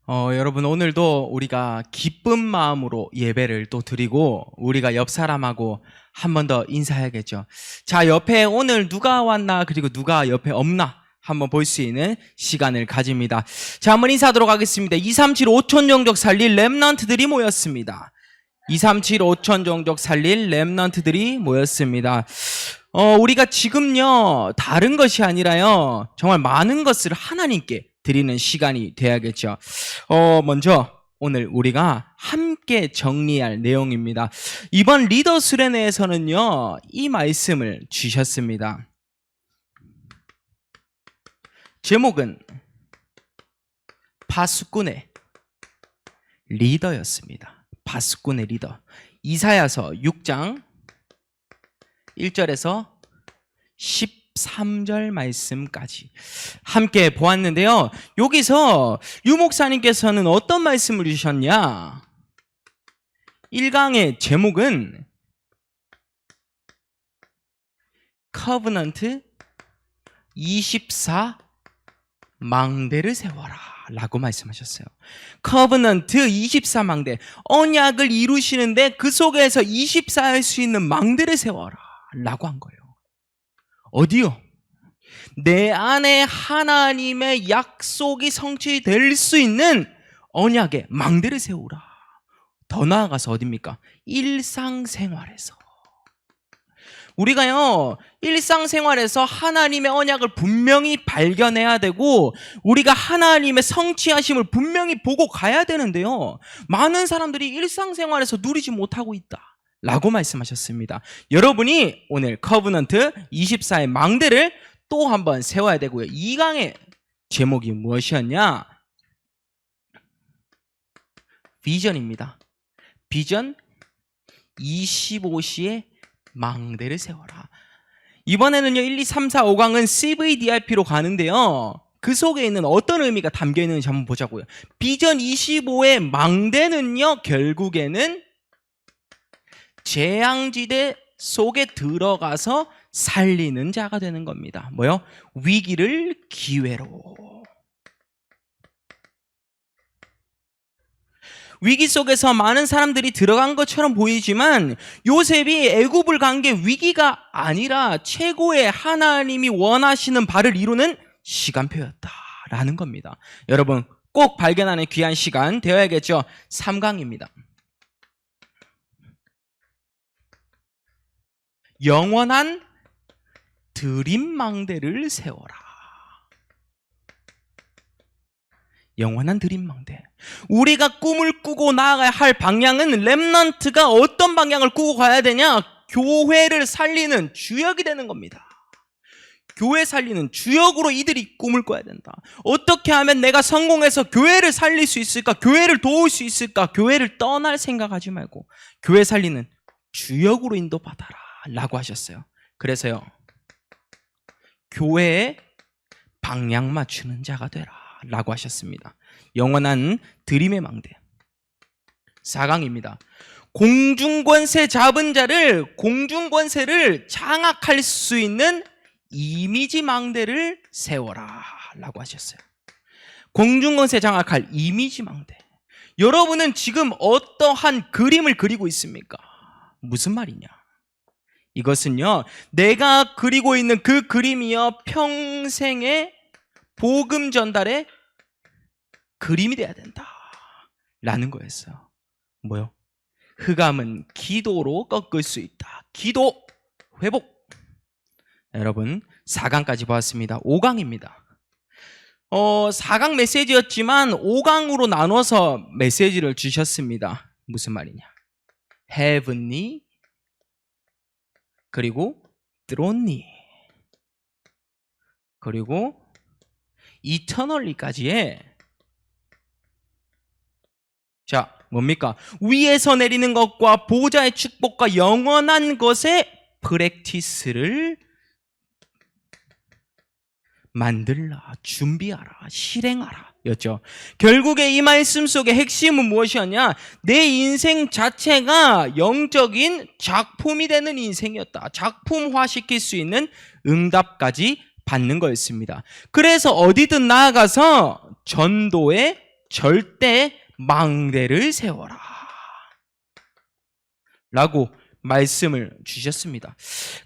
여러분 오늘도 우리가 기쁜 마음으로 예배를 또 드리고 우리가 옆 사람하고 한 번 더 인사해야겠죠. 자, 옆에 오늘 누가 왔나 그리고 누가 옆에 없나 한번 볼 수 있는 시간을 가집니다. 자, 한번 인사하도록 하겠습니다. 237 5천 종족 살릴 렘넌트들이 모였습니다. 237 5천 종족 살릴 렘넌트들이 모였습니다. 우리가 지금요 다른 것이 아니라요 정말 많은 것을 하나님께 드리는 시간이 돼야겠죠. 먼저 오늘 우리가 함께 정리할 내용입니다. 이번 리더 수련회에서는요 이 말씀을 주셨습니다. 제목은 파수꾼의 리더였습니다. 파수꾼의 리더. 이사야서 6장 1절에서 13절 말씀까지 함께 보았는데요. 여기서 유 목사님께서는 어떤 말씀을 주셨냐? 1강의 제목은 커버넌트 24 망대를 세워라 라고 말씀하셨어요. 커버넌트 24망대, 언약을 이루시는데 그 속에서 24할 수 있는 망대를 세워라 라고 한 거예요. 어디요? 내 안에 하나님의 약속이 성취될 수 있는 언약의 망대를 세우라. 더 나아가서 어디입니까? 일상생활에서. 우리가요 일상생활에서 하나님의 언약을 분명히 발견해야 되고 우리가 하나님의 성취하심을 분명히 보고 가야 되는데요, 많은 사람들이 일상생활에서 누리지 못하고 있다 라고 말씀하셨습니다. 여러분이 오늘 커버넌트 24의 망대를 또 한번 세워야 되고요. 2강의 제목이 무엇이었냐? 비전입니다. 비전 25시의 망대를 세워라. 이번에는요 1, 2, 3, 4, 5강은 CVDRP로 가는데요, 그 속에 있는 어떤 의미가 담겨 있는지 한번 보자고요. 비전 25의 망대는요 결국에는 재앙지대 속에 들어가서 살리는 자가 되는 겁니다. 뭐요? 위기를 기회로. 위기 속에서 많은 사람들이 들어간 것처럼 보이지만 요셉이 애굽을 간 게 위기가 아니라 최고의 하나님이 원하시는 바를 이루는 시간표였다라는 겁니다. 여러분 꼭 발견하는 귀한 시간 되어야겠죠. 3강입니다. 영원한 드림망대를 세워라. 영원한 드림망대. 우리가 꿈을 꾸고 나아가야 할 방향은 렘넌트가 어떤 방향을 꾸고 가야 되냐? 교회를 살리는 주역이 되는 겁니다. 교회 살리는 주역으로 이들이 꿈을 꿔야 된다. 어떻게 하면 내가 성공해서 교회를 살릴 수 있을까? 교회를 도울 수 있을까? 교회를 떠날 생각하지 말고 교회 살리는 주역으로 인도받아라 라고 하셨어요. 그래서요 교회에 방향 맞추는 자가 되라 라고 하셨습니다. 영원한 드림의 망대. 4강입니다. 공중권세 잡은 자를, 공중권세를 장악할 수 있는 이미지 망대를 세워라 라고 하셨어요. 공중권세 장악할 이미지 망대. 여러분은 지금 어떠한 그림을 그리고 있습니까? 무슨 말이냐? 이것은요 내가 그리고 있는 그 그림이요 평생의 복음 전달의 그림이 돼야 된다 라는 거였어요. 뭐요? 흑암은 기도로 꺾을 수 있다. 기도 회복. 여러분 4강까지 보았습니다. 5강입니다. 4강 메시지였지만 5강으로 나눠서 메시지를 주셨습니다. 무슨 말이냐? heavenly 그리고 thronely 그리고 이터널리까지의, 자 뭡니까? 위에서 내리는 것과 보좌의 축복과 영원한 것의 프랙티스를 만들라, 준비하라, 실행하라 였죠. 결국에 이 말씀 속의 핵심은 무엇이었냐? 내 인생 자체가 영적인 작품이 되는 인생이었다. 작품화시킬 수 있는 응답까지 받는 거였습니다. 그래서 어디든 나아가서 전도의 절대 망대를 세워라 라고 말씀을 주셨습니다.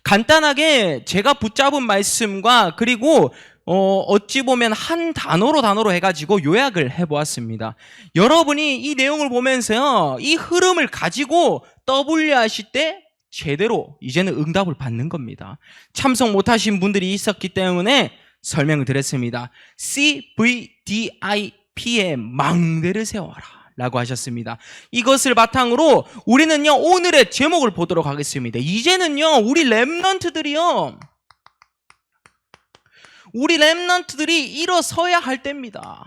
간단하게 제가 붙잡은 말씀과 그리고 어찌 보면 한 단어로 해가지고 요약을 해보았습니다. 여러분이 이 내용을 보면서요, 이 흐름을 가지고 떠올려 하실 때 제대로 이제는 응답을 받는 겁니다. 참석 못하신 분들이 있었기 때문에 설명을 드렸습니다. CVDIP의 망대를 세워라 라고 하셨습니다. 이것을 바탕으로 우리는요, 오늘의 제목을 보도록 하겠습니다. 이제는요, 우리 렘넌트들이 일어서야 할 때입니다.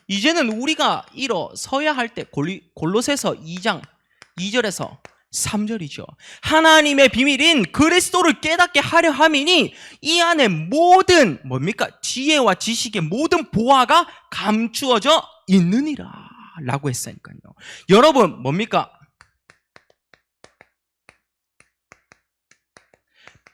이제는 우리가 일어서야 할 때, 골로새서 2장 2절에서 3절이죠. 하나님의 비밀인 그리스도를 깨닫게 하려 함이니 이 안에 모든 지혜와 지식의 모든 보화가 감추어져 있느니라 라고 했으니까요. 여러분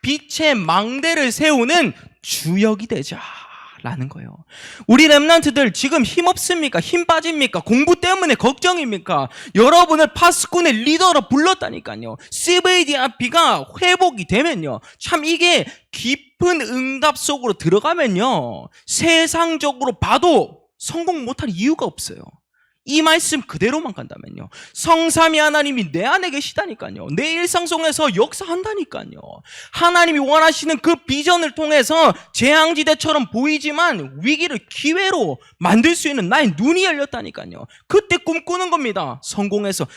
빛의 망대를 세우는 주역이 되자라는 거예요. 우리 렘넌트들 지금 힘없습니까? 힘 빠집니까? 공부 때문에 걱정입니까? 여러분을 파수꾼의 리더로 불렀다니까요. CVDIP가 회복이 되면요, 참 이게 깊은 응답 속으로 들어가면요, 세상적으로 봐도 성공 못할 이유가 없어요. 이 말씀 그대로만 간다면요, 성삼위 하나님이 내 안에 계시다니까요. 내 일상 속에서 역사한다니까요. 하나님이 원하시는 그 비전을 통해서 재앙지대처럼 보이지만 위기를 기회로 만들 수 있는 나의 눈이 열렸다니까요. 그때 꿈꾸는 겁니다. 성공해서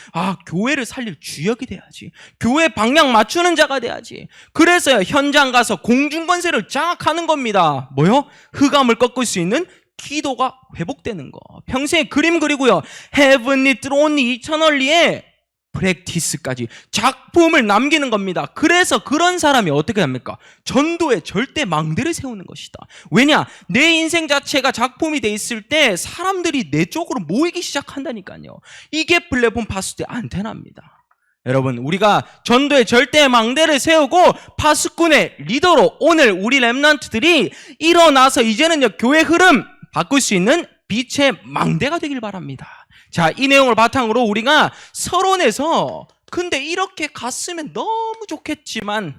교회를 살릴 주역이 돼야지, 교회 방향 맞추는 자가 돼야지. 그래서 현장 가서 공중권세를 장악하는 겁니다. 흑암을 꺾을 수 있는 기도가 회복되는 거. 평생에 그림 그리고요, Heavenly Throne Eternally의 프랙티스까지 작품을 남기는 겁니다. 그래서 그런 사람이 어떻게 합니까? 전도에 절대 망대를 세우는 것이다. 왜냐? 내 인생 자체가 작품이 돼 있을 때 사람들이 내 쪽으로 모이기 시작한다니까요. 이게 플랫폼 파수대 안테나입니다. 여러분, 우리가 전도에 절대 망대를 세우고 파수꾼의 리더로 오늘 우리 렘넌트들이 일어나서 이제는요, 교회 흐름 바꿀 수 있는 빛의 망대가 되길 바랍니다. 자, 이 내용을 바탕으로 우리가 서론에서 근데 이렇게 갔으면 너무 좋겠지만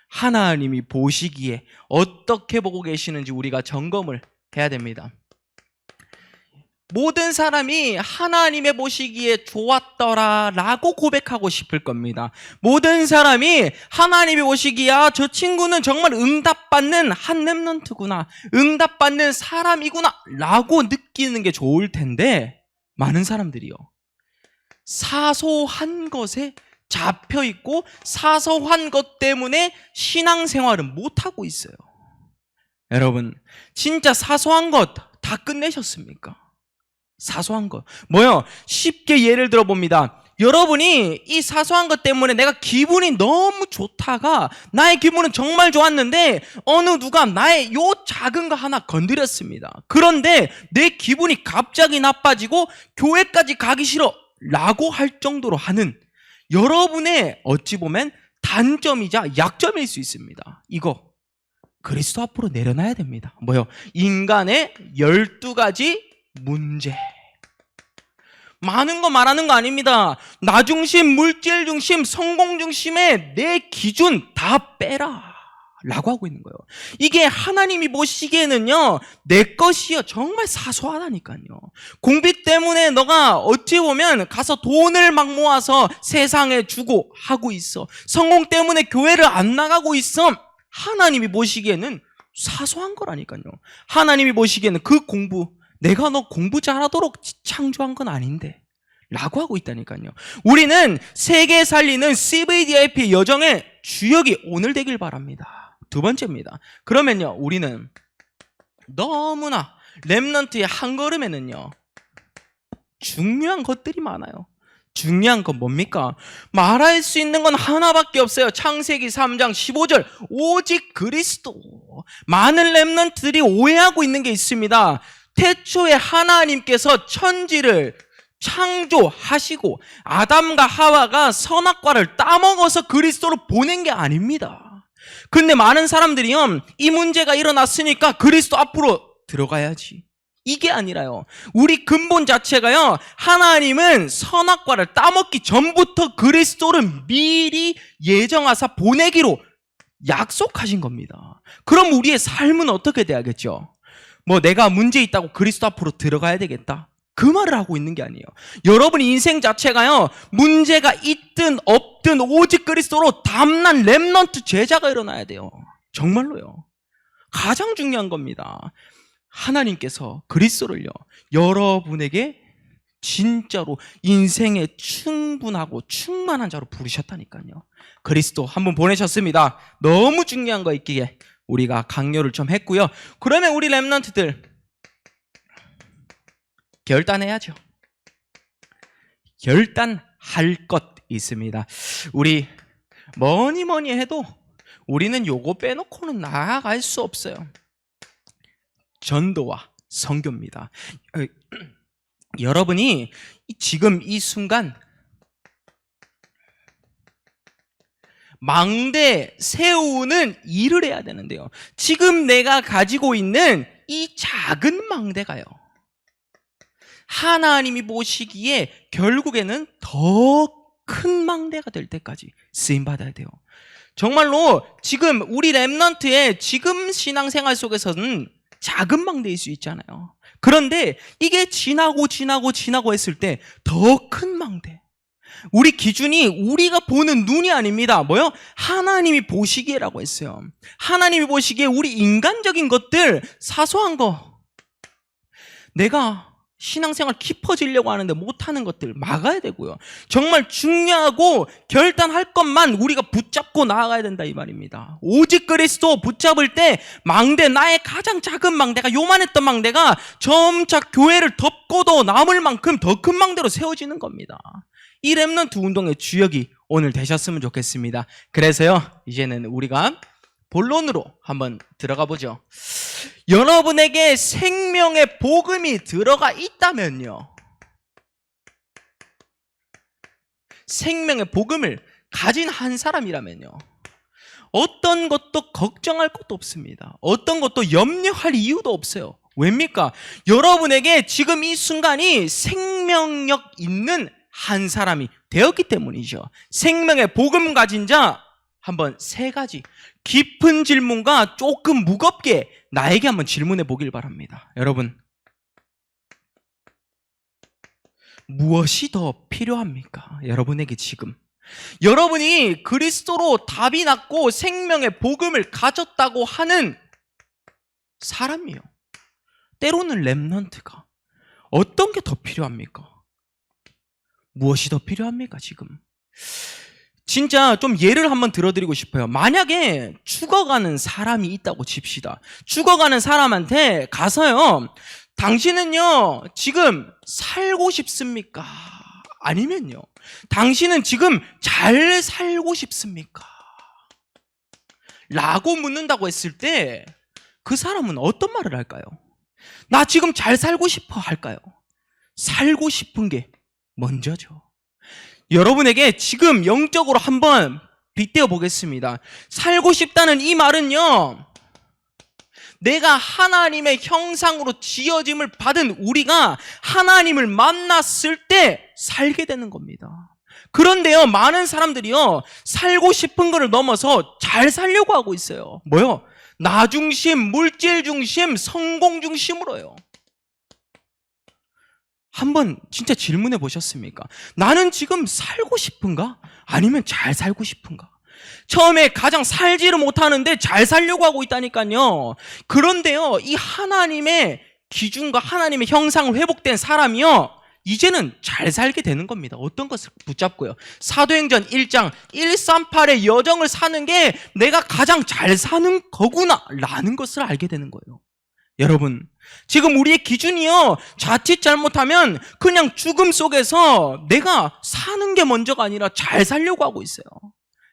하나님이 보시기에 어떻게 보고 계시는지 우리가 점검을 해야 됩니다. 모든 사람이 하나님의 보시기에 좋았더라 라고 고백하고 싶을 겁니다. 모든 사람이 하나님이 보시기에 저 친구는 정말 응답받는 한 렘넌트구나, 응답받는 사람이구나 라고 느끼는 게 좋을 텐데, 많은 사람들이요, 사소한 것에 잡혀있고 사소한 것 때문에 신앙생활을 못하고 있어요. 여러분, 진짜 사소한 것 다 끝내셨습니까? 사소한 거. 쉽게 예를 들어봅니다. 여러분이 이 사소한 것 때문에 내가 기분이 너무 좋다가 나의 기분은 정말 좋았는데 어느 누가 나의 요 작은 거 하나 건드렸습니다. 그런데 내 기분이 갑자기 나빠지고 교회까지 가기 싫어 라고 할 정도로 하는 여러분의 어찌 보면 단점이자 약점일 수 있습니다. 이거 그리스도 앞으로 내려놔야 됩니다. 인간의 12가지 문제. 많은 거 말하는 거 아닙니다. 나 중심, 물질 중심, 성공 중심의 내 기준 다 빼라 라고 하고 있는 거예요. 이게 하나님이 보시기에는요, 내 것이요 정말 사소하다니까요. 공비 때문에 너가 어찌 보면 가서 돈을 막 모아서 세상에 주고 하고 있어. 성공 때문에 교회를 안 나가고 있어. 하나님이 보시기에는 사소한 거라니까요. 하나님이 보시기에는 그 공부, 내가 너 공부 잘하도록 창조한 건 아닌데 라고 하고 있다니까요. 우리는 세계 살리는 CVDIP 여정의 주역이 오늘 되길 바랍니다. 두 번째입니다. 그러면요, 우리는 너무나 렘넌트의 한 걸음에는요, 중요한 것들이 많아요. 중요한 건 뭡니까? 말할 수 있는 건 하나밖에 없어요. 창세기 3장 15절 오직 그리스도. 많은 렘넌트들이 오해하고 있는 게 있습니다. 태초에 하나님께서 천지를 창조하시고 아담과 하와가 선악과를 따먹어서 그리스도로 보낸 게 아닙니다. 근데 많은 사람들이요, 이 문제가 일어났으니까 그리스도 앞으로 들어가야지, 이게 아니라요. 우리 근본 자체가요. 하나님은 선악과를 따먹기 전부터 그리스도를 미리 예정하사 보내기로 약속하신 겁니다. 그럼 우리의 삶은 어떻게 돼야겠죠? 뭐 내가 문제 있다고 그리스도 앞으로 들어가야 되겠다. 그 말을 하고 있는 게 아니에요. 여러분 인생 자체가요. 문제가 있든 없든 오직 그리스도로 담난 렘넌트 제자가 일어나야 돼요. 정말로요. 가장 중요한 겁니다. 하나님께서 그리스도를요. 여러분에게 진짜로 인생에 충분하고 충만한 자로 부르셨다니까요. 그리스도 한 분 보내셨습니다. 너무 중요한 거 있기에 우리가 강요를 좀 했고요. 그러면 우리 렘넌트들 결단해야죠. 결단할 것 있습니다. 우리 뭐니 해도 우리는 요거 빼놓고는 나아갈 수 없어요. 전도와 선교입니다. 여러분이 지금 이 순간 망대 세우는 일을 해야 되는데요. 지금 내가 가지고 있는 이 작은 망대가요. 하나님이 보시기에 결국에는 더 큰 망대가 될 때까지 쓰임받아야 돼요. 정말로 지금 우리 렘넌트의 지금 신앙생활 속에서는 작은 망대일 수 있잖아요. 그런데 이게 지나고 했을 때 더 큰 망대. 우리 기준이 우리가 보는 눈이 아닙니다. 뭐요? 하나님이 보시기에라고 했어요. 하나님이 보시기에 우리 인간적인 것들, 사소한 거, 내가 신앙생활 깊어지려고 하는데 못하는 것들 막아야 되고요. 정말 중요하고 결단할 것만 우리가 붙잡고 나아가야 된다 이 말입니다. 오직 그리스도 붙잡을 때 망대, 나의 가장 작은 망대가, 요만했던 망대가 점차 교회를 덮고도 남을 만큼 더 큰 망대로 세워지는 겁니다. 이 렘넌트 운동의 주역이 오늘 되셨으면 좋겠습니다. 그래서요, 이제는 우리가 본론으로 한번 들어가 보죠. 여러분에게 생명의 복음이 들어가 있다면요, 생명의 복음을 가진 한 사람이라면요, 어떤 것도 걱정할 것도 없습니다. 어떤 것도 염려할 이유도 없어요. 왜입니까? 여러분에게 지금 이 순간이 생명력 있는 한 사람이 되었기 때문이죠. 생명의 복음 가진 자, 한번 세 가지 깊은 질문과 조금 무겁게 나에게 한번 질문해 보길 바랍니다. 여러분, 무엇이 더 필요합니까? 여러분에게 지금 여러분이 그리스도로 답이 났고 생명의 복음을 가졌다고 하는 사람이요, 때로는 렘넌트가 어떤 게 더 필요합니까? 무엇이 더 필요합니까 지금? 진짜 좀 예를 한번 들어드리고 싶어요. 만약에 죽어가는 사람이 있다고 칩시다. 죽어가는 사람한테 가서요, 당신은요 지금 살고 싶습니까? 아니면요, 당신은 지금 잘 살고 싶습니까? 라고 묻는다고 했을 때 그 사람은 어떤 말을 할까요? 나 지금 잘 살고 싶어 할까요? 살고 싶은 게 먼저죠. 여러분에게 지금 영적으로 한번 빗대어 보겠습니다. 살고 싶다는 이 말은요, 내가 하나님의 형상으로 지어짐을 받은 우리가 하나님을 만났을 때 살게 되는 겁니다. 그런데요, 많은 사람들이요, 살고 싶은 거를 넘어서 잘 살려고 하고 있어요. 뭐요? 나 중심, 물질 중심, 성공 중심으로요. 한번 진짜 질문해 보셨습니까? 나는 지금 살고 싶은가? 아니면 잘 살고 싶은가? 처음에 가장 살지를 못하는데 잘 살려고 하고 있다니까요. 그런데요, 이 하나님의 기준과 하나님의 형상을 회복된 사람이요, 이제는 잘 살게 되는 겁니다. 어떤 것을 붙잡고요, 사도행전 1장 138의 여정을 사는 게 내가 가장 잘 사는 거구나 라는 것을 알게 되는 거예요. 여러분, 지금 우리의 기준이요, 자칫 잘못하면 그냥 죽음 속에서 내가 사는 게 먼저가 아니라 잘 살려고 하고 있어요.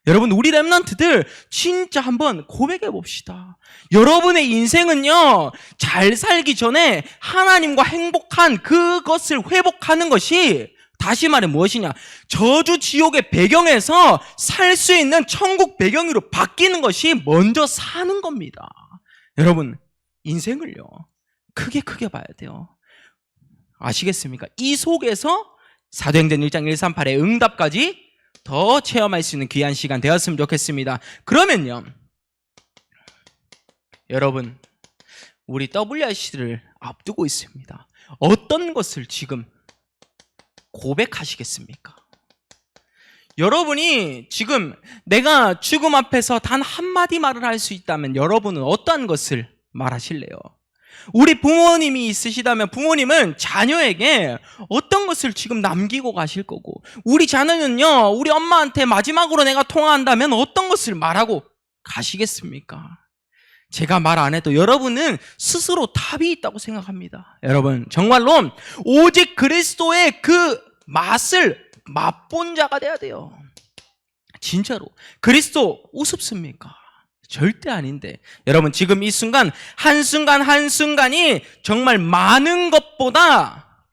여러분, 우리 렘넌트들 진짜 한번 고백해 봅시다. 여러분의 인생은요, 잘 살기 전에 하나님과 행복한 그것을 회복하는 것이, 다시 말해 무엇이냐, 저주 지옥의 배경에서 살 수 있는 천국 배경으로 바뀌는 것이 먼저 사는 겁니다. 여러분, 인생을요, 크게 봐야 돼요. 아시겠습니까? 이 속에서 사도행전 1장 138의 응답까지 더 체험할 수 있는 귀한 시간 되었으면 좋겠습니다. 그러면요, 여러분, 우리 WRC를 앞두고 있습니다. 어떤 것을 지금 고백하시겠습니까? 여러분이 지금 내가 죽음 앞에서 단 한마디 말을 할 수 있다면 여러분은 어떠한 것을 말하실래요? 우리 부모님이 있으시다면 부모님은 자녀에게 어떤 것을 지금 남기고 가실 거고, 우리 자녀는요, 우리 엄마한테 마지막으로 내가 통화한다면 어떤 것을 말하고 가시겠습니까? 제가 말 안 해도 여러분은 스스로 답이 있다고 생각합니다. 여러분, 정말로 오직 그리스도의 그 맛을 맛본 자가 돼야 돼요. 진짜로. 그리스도 우습습니까? 절대 아닌데, 여러분, 지금 이 순간 한순간 한순간이 정말 많은 것보다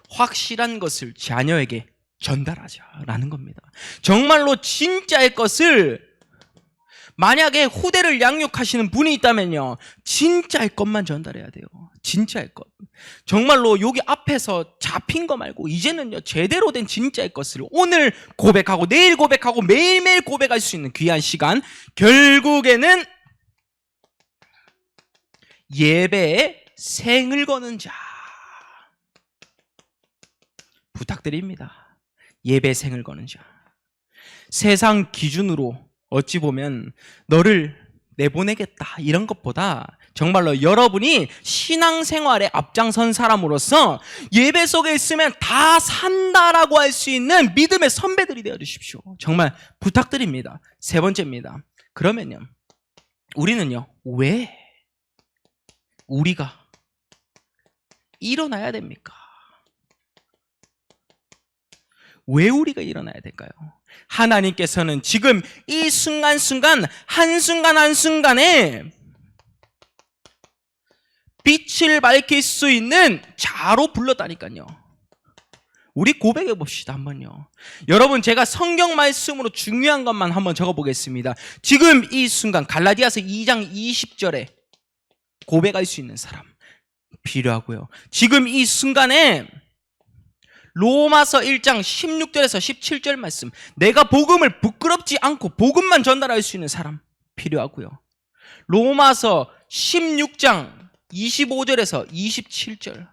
확실한 것을 자녀에게 전달하자라는 겁니다. 정말로 진짜의 것을, 만약에 후대를 양육하시는 분이 있다면요, 진짜의 것만 전달해야 돼요. 진짜의 것. 정말로 여기 앞에서 잡힌 거 말고 이제는요, 제대로 된 진짜의 것을 오늘 고백하고 내일 고백하고 매일매일 고백할 수 있는 귀한 시간, 결국에는 예배에 생을 거는 자 부탁드립니다. 예배에 생을 거는 자. 세상 기준으로 어찌 보면 너를 내보내겠다 이런 것보다 정말로 여러분이 신앙생활에 앞장선 사람으로서 예배 속에 있으면 다 산다라고 할 수 있는 믿음의 선배들이 되어 주십시오. 정말 부탁드립니다. 세 번째입니다. 그러면요, 우리는요, 왜 우리가 일어나야 됩니까? 왜 우리가 일어나야 될까요? 하나님께서는 지금 이 순간순간 한순간 한순간에 빛을 밝힐 수 있는 자로 불렀다니까요. 우리 고백해 봅시다 한번요. 여러분, 제가 성경 말씀으로 중요한 것만 한번 적어보겠습니다. 지금 이 순간 갈라디아서 2장 20절에 고백할 수 있는 사람 필요하고요. 지금 이 순간에 로마서 1장 16절에서 17절 말씀, 내가 복음을 부끄럽지 않고 복음만 전달할 수 있는 사람 필요하고요. 로마서 16장 25절에서 27절,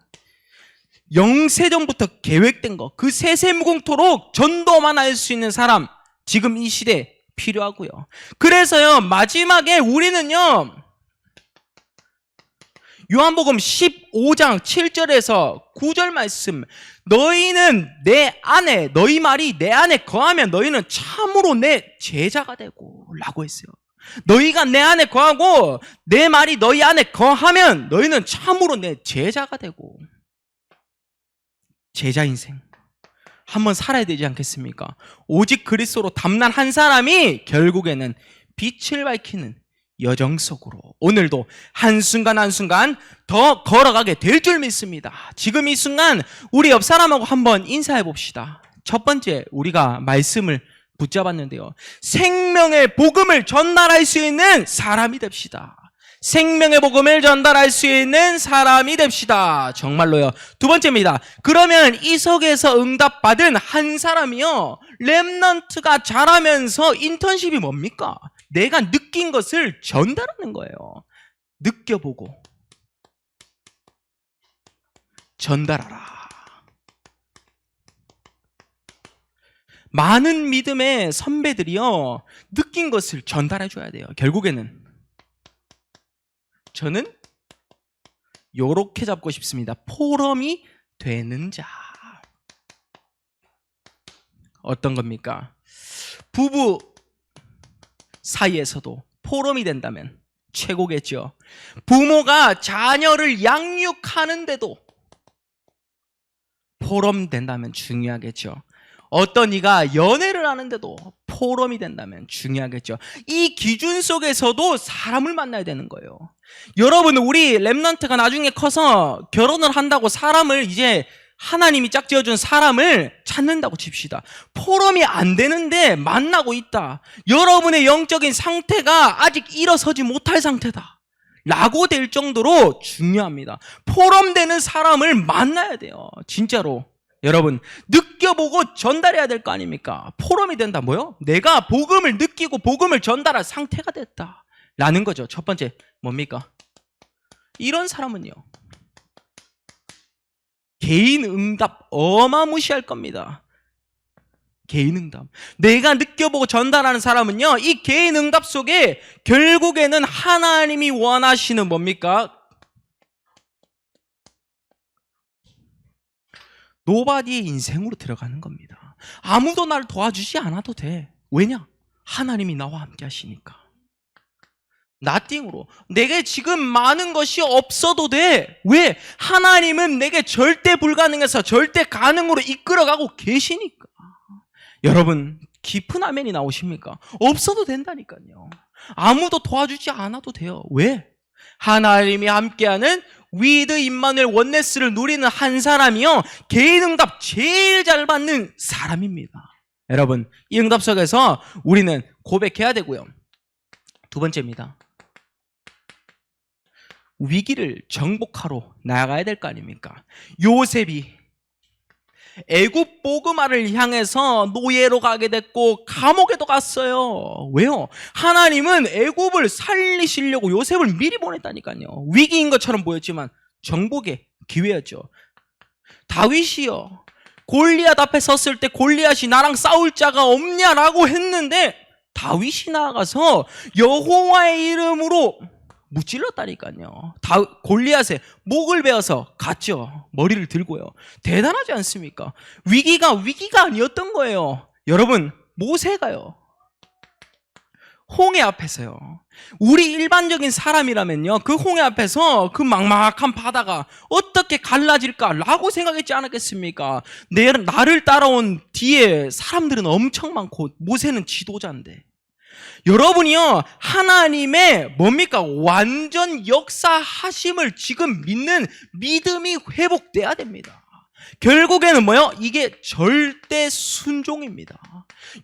영세전부터 계획된 거, 그 세세무공토록 전도만 할 수 있는 사람 지금 이 시대에 필요하고요. 그래서요, 마지막에 우리는요, 요한복음 15장 7절에서 9절 말씀, 너희는 내 안에, 너희 말이 내 안에 거하면 너희는 참으로 내 제자가 되고 라고 했어요. 너희가 내 안에 거하고 내 말이 너희 안에 거하면 너희는 참으로 내 제자가 되고. 제자 인생 한번 살아야 되지 않겠습니까? 오직 그리스도로 담난 한 사람이 결국에는 빛을 밝히는 여정 속으로 오늘도 한순간 한순간 더 걸어가게 될 줄 믿습니다. 지금 이 순간 우리 옆 사람하고 한번 인사해 봅시다. 첫 번째, 우리가 말씀을 붙잡았는데요, 생명의 복음을 전달할 수 있는 사람이 됩시다. 생명의 복음을 전달할 수 있는 사람이 됩시다. 정말로요. 두 번째입니다. 그러면 이 속에서 응답받은 한 사람이요, 렘넌트가 자라면서 인턴십이 뭡니까? 내가 느낀 것을 전달하는 거예요. 느껴보고 전달하라. 많은 믿음의 선배들이요, 느낀 것을 전달해 줘야 돼요. 결국에는 저는 요렇게 잡고 싶습니다. 포럼이 되는 자. 어떤 겁니까? 부부 사이에서도 포럼이 된다면 최고겠죠. 부모가 자녀를 양육하는데도 포럼 된다면 중요하겠죠. 어떤 이가 연애를 하는데도 포럼이 된다면 중요하겠죠. 이 기준 속에서도 사람을 만나야 되는 거예요. 여러분, 우리 렘넌트가 나중에 커서 결혼을 한다고 사람을 이제 하나님이 짝지어준 사람을 찾는다고 칩시다. 포럼이 안 되는데 만나고 있다. 여러분의 영적인 상태가 아직 일어서지 못할 상태다 라고 될 정도로 중요합니다. 포럼되는 사람을 만나야 돼요. 진짜로. 여러분, 느껴보고 전달해야 될 거 아닙니까? 포럼이 된다 뭐요? 내가 복음을 느끼고 복음을 전달할 상태가 됐다 라는 거죠. 첫 번째 뭡니까? 이런 사람은요, 개인 응답 어마무시할 겁니다. 개인 응답. 내가 느껴보고 전달하는 사람은요, 이 개인 응답 속에 결국에는 하나님이 원하시는 뭡니까? 노바디의 인생으로 들어가는 겁니다. 아무도 나를 도와주지 않아도 돼. 왜냐? 하나님이 나와 함께 하시니까. 나띵으로. 내게 지금 많은 것이 없어도 돼. 왜? 하나님은 내게 절대 불가능해서 절대 가능으로 이끌어가고 계시니까. 여러분, 깊은 아멘이 나오십니까? 없어도 된다니까요. 아무도 도와주지 않아도 돼요. 왜? 하나님이 함께하는 위드 임마누엘 원네스를 누리는 한 사람이요, 개인 응답 제일 잘 받는 사람입니다. 여러분, 이 응답 속에서 우리는 고백해야 되고요. 두 번째입니다. 위기를 정복하러 나가야 될 거 아닙니까? 요셉이 애굽 보그마를 향해서 노예로 가게 됐고 감옥에도 갔어요. 왜요? 하나님은 애굽을 살리시려고 요셉을 미리 보냈다니까요. 위기인 것처럼 보였지만 정복의 기회였죠. 다윗이요, 골리앗 앞에 섰을 때 골리앗이 나랑 싸울 자가 없냐라고 했는데 다윗이 나가서 여호와의 이름으로 무찔렀다니까요. 골리앗의 목을 베어서 갔죠. 머리를 들고요. 대단하지 않습니까? 위기가 아니었던 거예요. 여러분, 모세가요, 홍해 앞에서요, 우리 일반적인 사람이라면요, 그 홍해 앞에서 그 막막한 바다가 어떻게 갈라질까라고 생각했지 않았겠습니까? 나를 따라온 뒤에 사람들은 엄청 많고 모세는 지도자인데, 여러분이요, 하나님의 뭡니까? 완전 역사하심을 지금 믿는 믿음이 회복돼야 됩니다. 결국에는 뭐요? 이게 절대 순종입니다.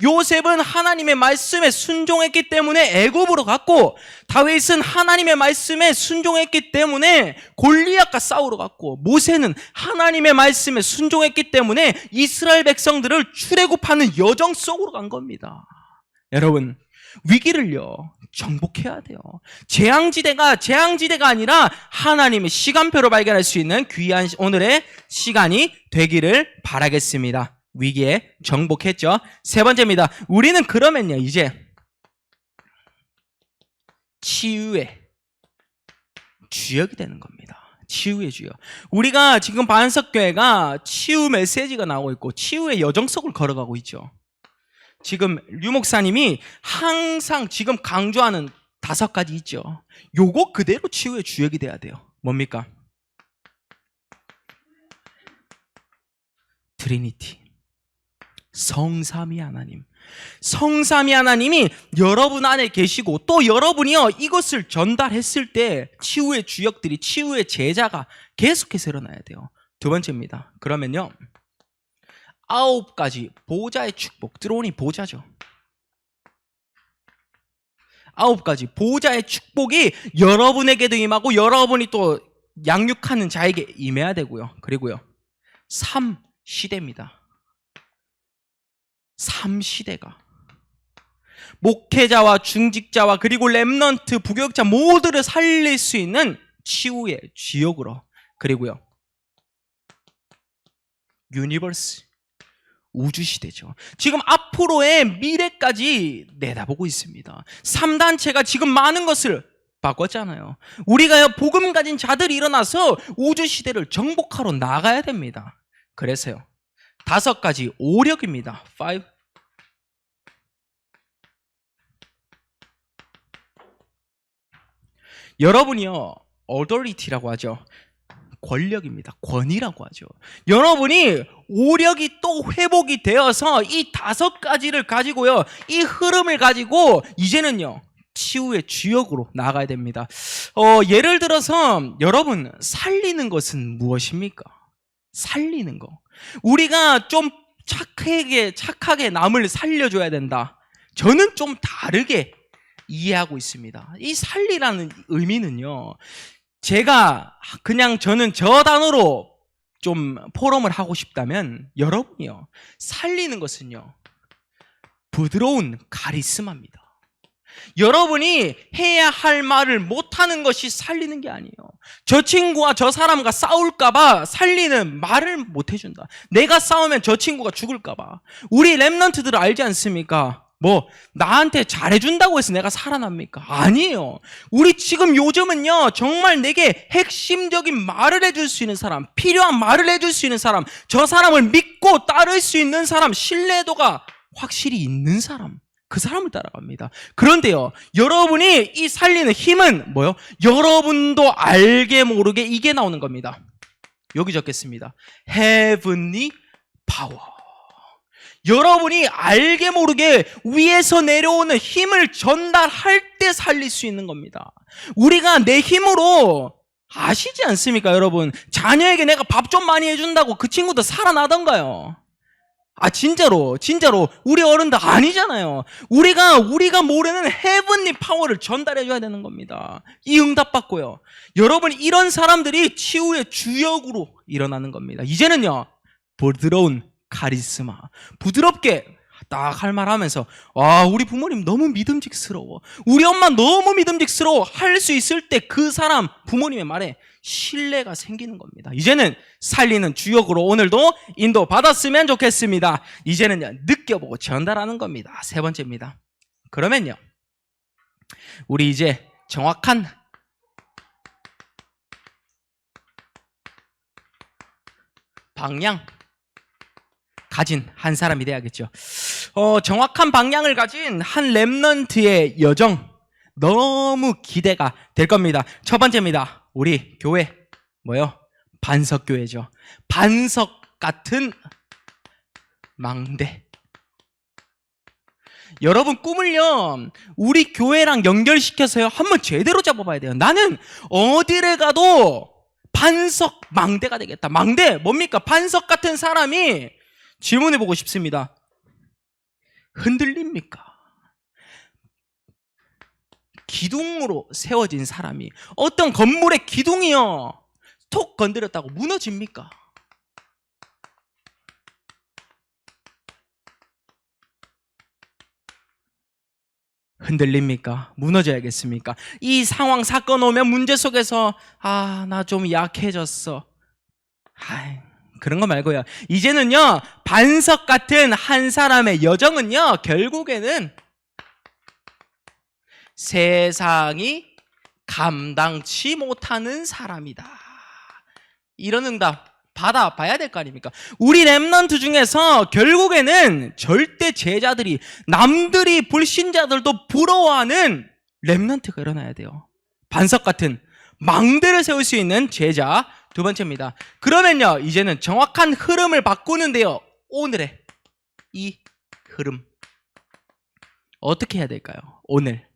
요셉은 하나님의 말씀에 순종했기 때문에 애굽으로 갔고, 다윗은 하나님의 말씀에 순종했기 때문에 골리앗과 싸우러 갔고, 모세는 하나님의 말씀에 순종했기 때문에 이스라엘 백성들을 출애굽하는 여정 속으로 간 겁니다. 여러분, 위기를요, 정복해야 돼요. 재앙지대가 아니라 하나님의 시간표로 발견할 수 있는 귀한 오늘의 시간이 되기를 바라겠습니다. 위기에 정복했죠. 세 번째입니다. 우리는 그러면요, 이제 치유의 주역이 되는 겁니다. 치유의 주역. 우리가 지금 반석교회가 치유 메시지가 나오고 있고 치유의 여정 속을 걸어가고 있죠. 지금 류 목사님이 항상 지금 강조하는 5가지 있죠. 요거 그대로 치유의 주역이 돼야 돼요. 뭡니까? 트리니티. 성삼위 하나님. 성삼위 하나님이 여러분 안에 계시고, 또 여러분이요, 이것을 전달했을 때 치유의 주역들이, 치유의 제자가 계속해서 일어나야 돼요. 두 번째입니다. 그러면요, 9가지 보좌의 축복. 들어오니 보좌죠. 9가지 보좌의 축복이 여러분에게도 임하고 여러분이 또 양육하는 자에게 임해야 되고요. 그리고요, 3시대입니다. 3시대가 목회자와 중직자와 그리고 렘넌트, 부교육자 모두를 살릴 수 있는 치유의 주역으로, 그리고요, 유니버스, 우주시대죠. 지금 앞으로의 미래까지 내다보고 있습니다. 3단체가 지금 많은 것을 바꿨잖아요. 우리가 복음 가진 자들이 일어나서 우주시대를 정복하러 나가야 됩니다. 그래서요, 5가지 오력입니다. 5. 여러분이요, authority라고 하죠. 권력입니다. 권위라고 하죠. 여러분이 오력이 또 회복이 되어서 이 5가지를 가지고요, 이 흐름을 가지고 이제는요, 치유의 주역으로 나아가야 됩니다. 예를 들어서 여러분, 살리는 것은 무엇입니까? 살리는 거. 우리가 좀 착하게 남을 살려줘야 된다. 저는 좀 다르게 이해하고 있습니다. 이 살리라는 의미는요, 저는 저 단어로 좀 포럼을 하고 싶다면, 여러분이요, 살리는 것은요, 부드러운 카리스마입니다. 여러분이 해야 할 말을 못하는 것이 살리는 게 아니에요. 저 친구와 저 사람과 싸울까봐 살리는 말을 못 해준다. 내가 싸우면 저 친구가 죽을까봐. 우리 랩런트들 알지 않습니까? 나한테 잘해준다고 해서 내가 살아납니까? 아니에요. 우리 지금 요즘은요, 정말 내게 핵심적인 말을 해줄 수 있는 사람, 필요한 말을 해줄 수 있는 사람, 저 사람을 믿고 따를 수 있는 사람, 신뢰도가 확실히 있는 사람, 그 사람을 따라갑니다. 그런데요, 여러분이 이 살리는 힘은 뭐요? 여러분도 알게 모르게 이게 나오는 겁니다. 여기 적겠습니다. Heavenly Power. 여러분이 알게 모르게 위에서 내려오는 힘을 전달할 때 살릴 수 있는 겁니다. 우리가 내 힘으로, 아시지 않습니까, 여러분? 자녀에게 내가 밥 좀 많이 해준다고 그 친구도 살아나던가요? 진짜로 우리 어른들 아니잖아요. 우리가 모르는 헤븐리 파워를 전달해줘야 되는 겁니다. 이 응답받고요, 여러분, 이런 사람들이 치유의 주역으로 일어나는 겁니다. 이제는요, 부드러운 카리스마, 부드럽게 딱 할 말 하면서, 우리 부모님 너무 믿음직스러워, 우리 엄마 너무 믿음직스러워 할 수 있을 때 그 사람 부모님의 말에 신뢰가 생기는 겁니다. 이제는 살리는 주역으로 오늘도 인도받았으면 좋겠습니다. 이제는요, 느껴보고 전달하는 겁니다. 세 번째입니다. 그러면요, 우리 이제 정확한 방향 가진 한 사람이 돼야겠죠. 정확한 방향을 가진 한 랩넌트의 여정, 너무 기대가 될 겁니다. 첫 번째입니다. 우리 교회 반석교회죠. 반석 같은 망대. 여러분, 꿈을요, 우리 교회랑 연결시켜서요, 한번 제대로 잡아봐야 돼요. 나는 어디를 가도 반석 망대가 되겠다. 망대 뭡니까? 반석 같은 사람이, 질문해보고 싶습니다. 흔들립니까? 기둥으로 세워진 사람이 어떤 건물의 기둥이요, 톡 건드렸다고 무너집니까? 흔들립니까? 무너져야겠습니까? 이 상황, 사건 오면 문제 속에서 나 좀 약해졌어, 그런 거 말고요, 이제는요, 반석 같은 한 사람의 여정은요, 결국에는 세상이 감당치 못하는 사람이다. 이런 응답 받아봐야 될 거 아닙니까? 우리 랩넌트 중에서 결국에는 절대 제자들이, 남들이 불신자들도 부러워하는 랩넌트가 일어나야 돼요. 반석 같은 망대를 세울 수 있는 제자. 두 번째입니다. 그러면요, 이제는 정확한 흐름을 바꾸는데요, 오늘의 이 흐름 어떻게 해야 될까요? 오늘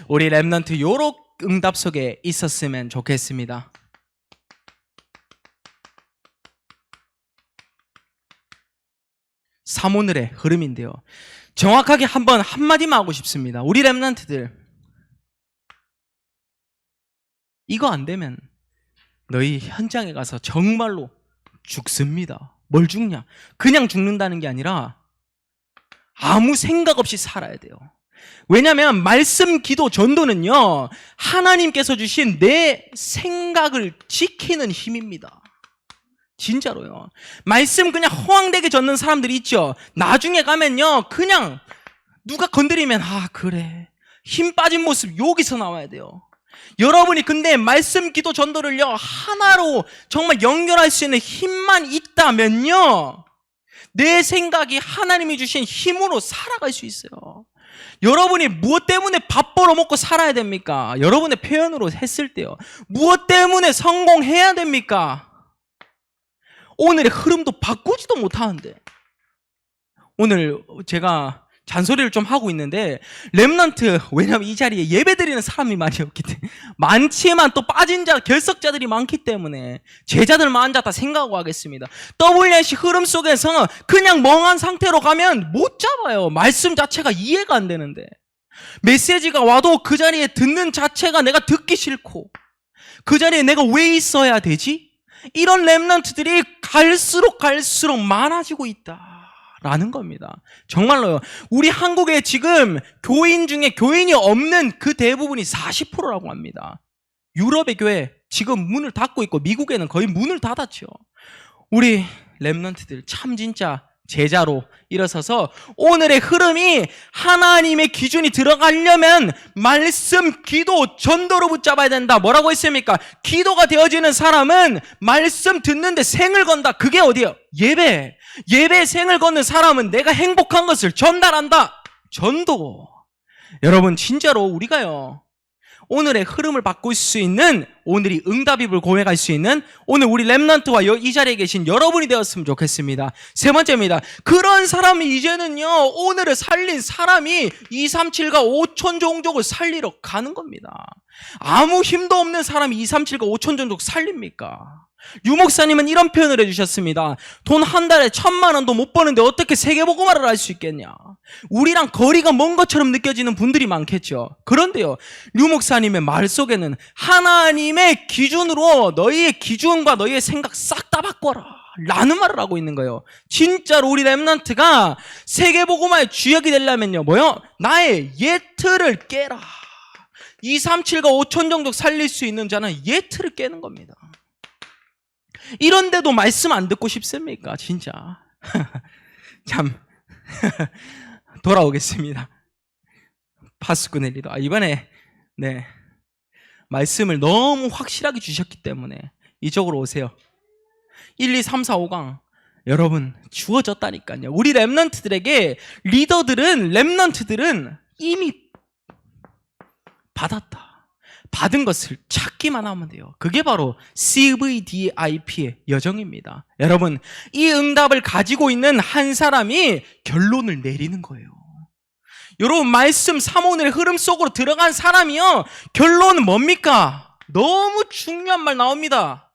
우리 랩넌트 요런 응답 속에 있었으면 좋겠습니다. 오늘의 흐름인데요, 정확하게 한마디만 하고 싶습니다. 우리 랩넌트들, 이거 안 되면 너희 현장에 가서 정말로 죽습니다. 뭘 죽냐? 그냥 죽는다는 게 아니라 아무 생각 없이 살아야 돼요. 왜냐하면 말씀, 기도, 전도는요, 하나님께서 주신 내 생각을 지키는 힘입니다. 진짜로요. 말씀 그냥 허황되게 젓는 사람들이 있죠. 나중에 가면요, 그냥 누가 건드리면 그래, 힘 빠진 모습 여기서 나와야 돼요. 여러분이 근데 말씀, 기도, 전도를요, 하나로 정말 연결할 수 있는 힘만 있다면요, 내 생각이 하나님이 주신 힘으로 살아갈 수 있어요. 여러분이 무엇 때문에 밥 벌어먹고 살아야 됩니까? 여러분의 표현으로 했을 때요, 무엇 때문에 성공해야 됩니까? 오늘의 흐름도 바꾸지도 못하는데. 오늘 제가 잔소리를 좀 하고 있는데 렘넌트, 왜냐면 이 자리에 예배드리는 사람이 많이 없기 때문에, 많지만 또 빠진 자 결석자들이 많기 때문에 제자들만 앉았다 생각하고 하겠습니다. WS 흐름 속에서 그냥 멍한 상태로 가면 못 잡아요. 말씀 자체가 이해가 안 되는데, 메시지가 와도 그 자리에 듣는 자체가 내가 듣기 싫고, 그 자리에 내가 왜 있어야 되지? 이런 렘넌트들이 갈수록 많아지고 있다라는 겁니다. 정말로요. 우리 한국에 지금 교인 중에 교인이 없는 그 대부분이 40%라고 합니다. 유럽의 교회 지금 문을 닫고 있고 미국에는 거의 문을 닫았죠. 우리 렘넌트들 참 진짜 제자로 일어서서 오늘의 흐름이 하나님의 기준이 들어가려면 말씀, 기도, 전도로 붙잡아야 된다. 뭐라고 했습니까? 기도가 되어지는 사람은 말씀 듣는데 생을 건다. 그게 어디예요? 예배. 예배에 생을 걷는 사람은 내가 행복한 것을 전달한다. 전도. 여러분 진짜로 우리가요, 오늘의 흐름을 바꿀 수 있는, 오늘이 응답입을 고백할 수 있는 오늘 우리 렘넌트와 이 자리에 계신 여러분이 되었으면 좋겠습니다. 세 번째입니다. 그런 사람이 이제는요, 오늘을 살린 사람이 237과 5천 종족을 살리러 가는 겁니다. 아무 힘도 없는 사람이 237과 5천 종족 살립니까? 유 목사님은 이런 표현을 해주셨습니다. 돈 한 달에 1,000만 원도 못 버는데 어떻게 세계복음화를 할 수 있겠냐? 우리랑 거리가 먼 것처럼 느껴지는 분들이 많겠죠. 그런데요, 유 목사님의 말 속에는 하나님의 기준으로 너희의 기준과 너희의 생각 싹 다 바꿔라 라는 말을 하고 있는 거예요. 진짜로 우리 렘넌트가 세계복음화의 주역이 되려면요, 뭐요? 나의 옛 틀을 깨라. 237과 5천 종족 살릴 수 있는 자는 옛 틀을 깨는 겁니다. 이런데도 말씀 안 듣고 싶습니까? 진짜. 참. 돌아오겠습니다. 파스쿠넬리도. 이번에, 네. 말씀을 너무 확실하게 주셨기 때문에 이쪽으로 오세요. 1, 2, 3, 4, 5강. 여러분, 주어졌다니까요. 우리 렘넌트들에게 렘넌트들은 이미 받았다. 받은 것을 찾기만 하면 돼요. 그게 바로 CVDIP의 여정입니다. 여러분, 이 응답을 가지고 있는 한 사람이 결론을 내리는 거예요. 여러분, 말씀 3오늘의 흐름 속으로 들어간 사람이요, 결론은 뭡니까? 너무 중요한 말 나옵니다.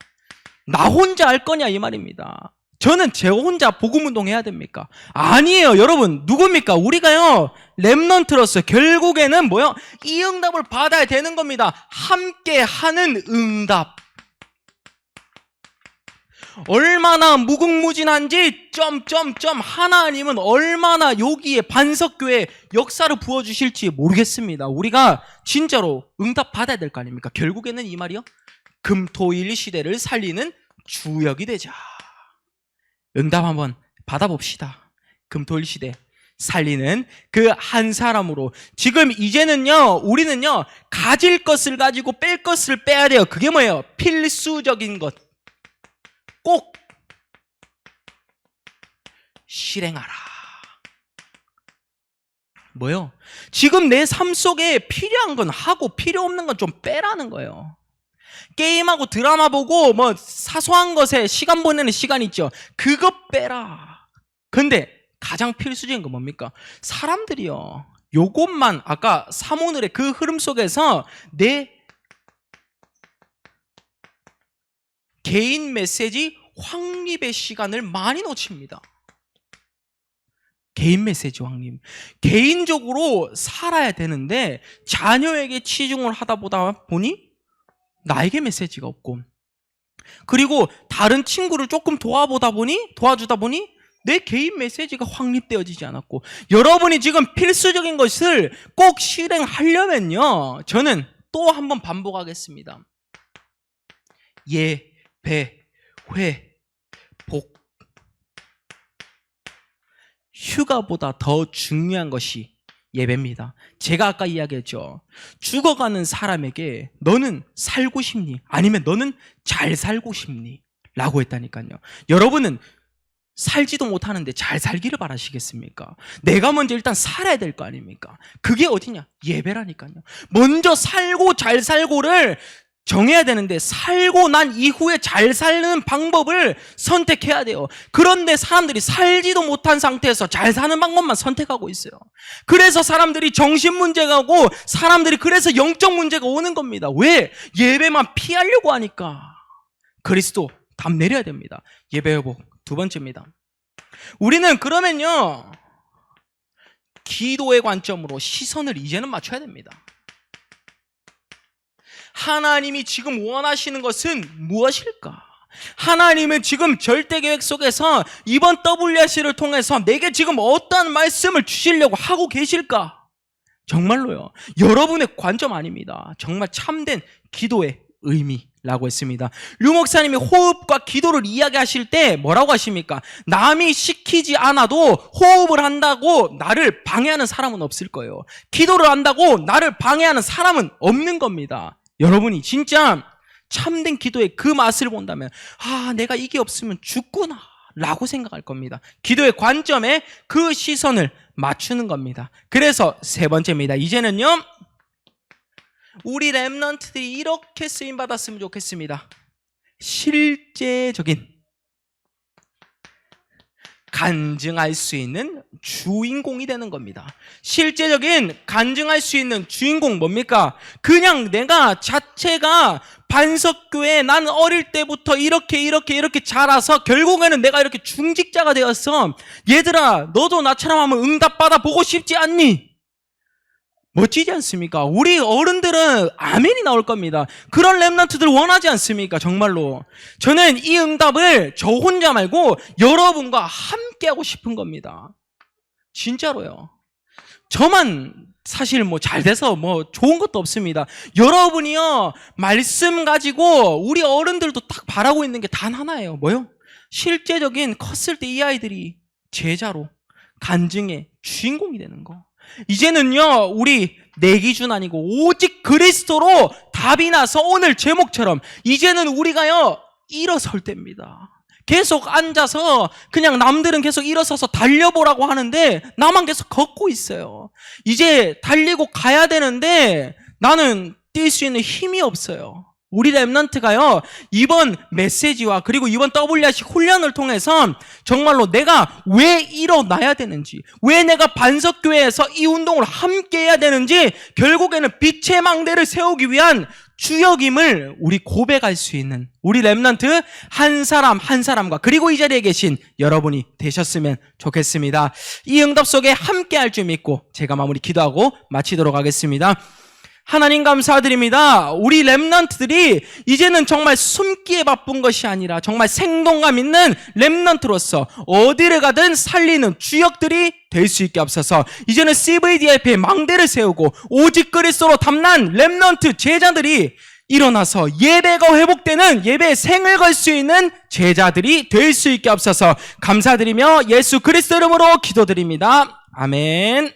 나 혼자 할 거냐 이 말입니다. 저는 제 혼자 복음운동 해야 됩니까? 아니에요. 여러분, 누굽니까? 우리가요, 렘넌트로서 결국에는 뭐요? 이 응답을 받아야 되는 겁니다. 함께 하는 응답. 얼마나 무궁무진한지 하나님은 얼마나 여기에 반석교회 역사를 부어주실지 모르겠습니다. 우리가 진짜로 응답 받아야 될 거 아닙니까? 결국에는 이 말이요, 금토일 시대를 살리는 주역이 되자. 응답 한번 받아봅시다. 금토일 시대 살리는 그 한 사람으로. 지금 이제는요, 우리는요, 가질 것을 가지고 뺄 것을 빼야 돼요. 그게 뭐예요? 필수적인 것 꼭 실행하라. 뭐요? 지금 내 삶 속에 필요한 건 하고 필요 없는 건 좀 빼라는 거예요. 게임하고 드라마 보고 뭐 사소한 것에 시간 보내는 시간 있죠. 그거 빼라. 근데 가장 필수적인 건 뭡니까? 사람들이요, 요것만, 아까 3오늘의 그 흐름 속에서 내 개인 메시지 확립의 시간을 많이 놓칩니다. 개인 메시지 확립. 개인적으로 살아야 되는데 자녀에게 치중을 하다 보다 보니 나에게 메시지가 없고, 그리고 다른 친구를 조금 도와주다 보니 내 개인 메시지가 확립되어지지 않았고, 여러분이 지금 필수적인 것을 꼭 실행하려면요, 저는 또 한번 반복하겠습니다. 예배, 회, 복. 휴가보다 더 중요한 것이 예배입니다. 제가 아까 이야기했죠. 죽어가는 사람에게 너는 살고 싶니? 아니면 너는 잘 살고 싶니? 라고 했다니까요. 여러분은 살지도 못하는데 잘 살기를 바라시겠습니까? 내가 먼저 일단 살아야 될 거 아닙니까? 그게 어디냐? 예배라니까요. 먼저 살고 잘 살고를 정해야 되는데 살고 난 이후에 잘 사는 방법을 선택해야 돼요. 그런데 사람들이 살지도 못한 상태에서 잘 사는 방법만 선택하고 있어요. 그래서 사람들이 정신 문제가 오고 사람들이 그래서 영적 문제가 오는 겁니다. 왜? 예배만 피하려고 하니까. 그리스도 답 내려야 됩니다. 예배 회복 두 번째입니다. 우리는 그러면요, 기도의 관점으로 시선을 이제는 맞춰야 됩니다. 하나님이 지금 원하시는 것은 무엇일까? 하나님은 지금 절대계획 속에서 이번 WRC를 통해서 내게 지금 어떠한 말씀을 주시려고 하고 계실까? 정말로요, 여러분의 관점 아닙니다. 정말 참된 기도의 의미라고 했습니다. 류 목사님이 호흡과 기도를 이야기하실 때 뭐라고 하십니까? 남이 시키지 않아도 호흡을 한다고 나를 방해하는 사람은 없을 거예요. 기도를 한다고 나를 방해하는 사람은 없는 겁니다. 여러분이 진짜 참된 기도의 그 맛을 본다면 내가 이게 없으면 죽구나 라고 생각할 겁니다. 기도의 관점에 그 시선을 맞추는 겁니다. 그래서 세 번째입니다. 이제는요, 우리 렘넌트들이 이렇게 쓰임받았으면 좋겠습니다. 실제적인 간증할 수 있는 주인공이 되는 겁니다. 실제적인 간증할 수 있는 주인공 뭡니까? 그냥 내가 자체가 반석교회 난 어릴 때부터 이렇게 자라서 결국에는 내가 이렇게 중직자가 되었어. 얘들아, 너도 나처럼 하면 응답받아 보고 싶지 않니? 멋지지 않습니까? 우리 어른들은 아멘이 나올 겁니다. 그런 렘넌트들 원하지 않습니까? 정말로 저는 이 응답을 저 혼자 말고 여러분과 함께 하고 싶은 겁니다. 진짜로요. 저만 사실 잘 돼서 좋은 것도 없습니다. 여러분이요, 말씀 가지고 우리 어른들도 딱 바라고 있는 게 단 하나예요. 뭐요? 실제적인 컸을 때 이 아이들이 제자로 간증의 주인공이 되는 거. 이제는요, 우리 내 기준 아니고 오직 그리스도로 답이 나서 오늘 제목처럼 이제는 우리가요, 일어설 때입니다. 계속 앉아서 그냥 남들은 계속 일어서서 달려보라고 하는데 나만 계속 걷고 있어요. 이제 달리고 가야 되는데 나는 뛸 수 있는 힘이 없어요. 우리 렘넌트가요, 이번 메시지와 그리고 이번 WRC 훈련을 통해서 정말로 내가 왜 일어나야 되는지, 왜 내가 반석교회에서 이 운동을 함께 해야 되는지, 결국에는 빛의 망대를 세우기 위한 주역임을 우리 고백할 수 있는 우리 렘넌트 한 사람 한 사람과 그리고 이 자리에 계신 여러분이 되셨으면 좋겠습니다. 이 응답 속에 함께 할 줄 믿고 제가 마무리 기도하고 마치도록 하겠습니다. 하나님 감사드립니다. 우리 렘넌트들이 이제는 정말 숨기에 바쁜 것이 아니라 정말 생동감 있는 렘넌트로서 어디를 가든 살리는 주역들이 될 수 있게 앞서서 이제는 CVDIP의 망대를 세우고 오직 그리스도로 담난 렘넌트 제자들이 일어나서 예배가 회복되는 예배의 생을 걸 수 있는 제자들이 될 수 있게 앞서서 감사드리며 예수 그리스도 이름으로 기도드립니다. 아멘.